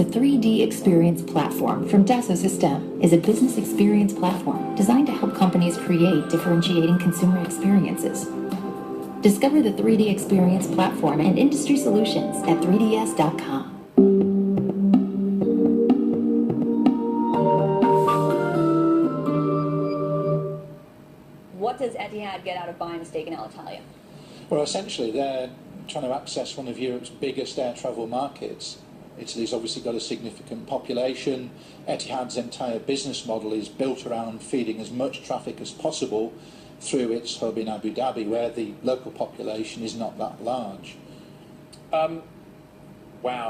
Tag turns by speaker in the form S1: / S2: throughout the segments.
S1: The 3D Experience Platform from Dassault Systèmes is a business experience platform designed to help companies create differentiating consumer experiences. Discover the 3D Experience Platform and industry solutions at 3ds.com.
S2: What does Etihad get out of buying a stake in Alitalia?
S3: Well, essentially, they're trying to access one of Europe's biggest air travel markets. Italy's obviously got a significant population. Etihad's entire business model is built around feeding as much traffic as possible through its hub in Abu Dhabi, where the local population is not that large.
S4: Wow,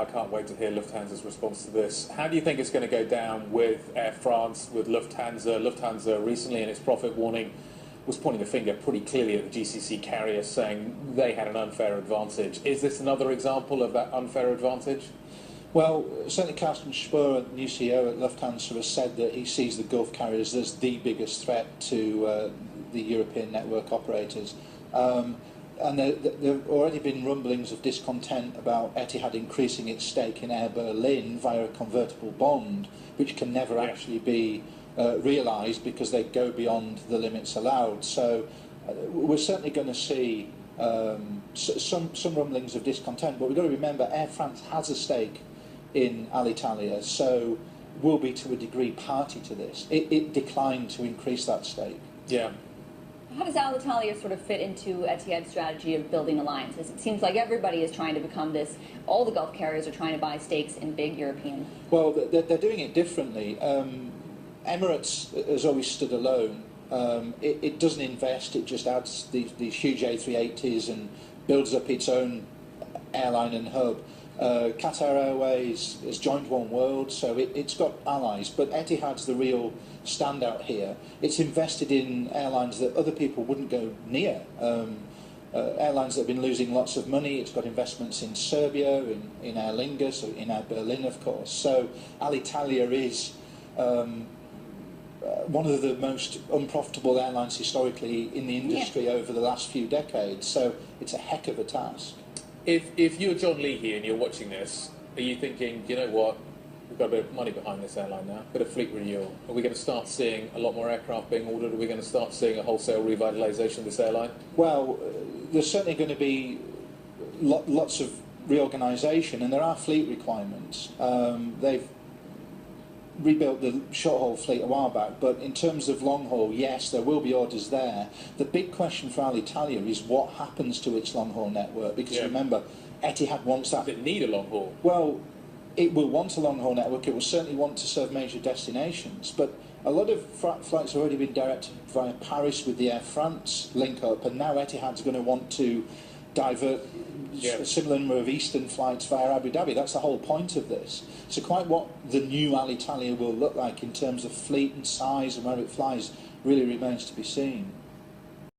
S4: I can't wait to hear Lufthansa's response to this. How do you think it's going to go down with Air France, with Lufthansa? Lufthansa recently in its profit warning was pointing the finger pretty clearly at the GCC carriers, saying they had an unfair advantage. Is this another example of that unfair advantage?
S3: Well, certainly Carsten Spohr, the new CEO at Lufthansa, has said that he sees the Gulf carriers as the biggest threat to the European network operators. And there have already been rumblings of discontent about Etihad increasing its stake in Air Berlin via a convertible bond, which can never actually be realised because they go beyond the limits allowed. So we're certainly going to see some rumblings of discontent, but we've got to remember Air France has a stake in Alitalia, so will be to a degree party to this. It declined to increase that stake.
S4: Yeah.
S2: How does Alitalia sort of fit into Etihad's strategy of building alliances? It seems like everybody is trying to become this, all the Gulf carriers are trying to buy stakes in big European.
S3: Well, they're doing it differently. Emirates has always stood alone. It doesn't invest, it just adds these huge A380s and builds up its own airline and hub. Qatar Airways has joined One World, so it's got allies, but Etihad's the real standout here. It's invested in airlines that other people wouldn't go near. Airlines that have been losing lots of money. It's got investments in Serbia, in Aer Lingus, in Air Berlin, of course. So Alitalia is one of the most unprofitable airlines historically in the industry over the last few decades. So it's a heck of a task.
S4: If you're John Lee here and you're watching this, are you thinking, you know what, we've got a bit of money behind this airline now, a bit of fleet renewal. Are we going to start seeing a lot more aircraft being ordered? Are we going to start seeing a wholesale revitalisation of this airline?
S3: Well, there's certainly going to be lots of reorganisation, and there are fleet requirements. They've rebuilt the short-haul fleet a while back, but in terms of long-haul, yes, there will be orders there. The big question for Alitalia is what happens to its long-haul network, because remember, Etihad wants that.
S4: Does it need a long-haul?
S3: Well, it will want a long-haul network. It will certainly want to serve major destinations, but a lot of flights have already been directed via Paris with the Air France link-up, and now Etihad's going to want to divert a similar number of eastern flights via Abu Dhabi. That's the whole point of this. So quite what the new Alitalia will look like in terms of fleet and size and where it flies really remains to be seen.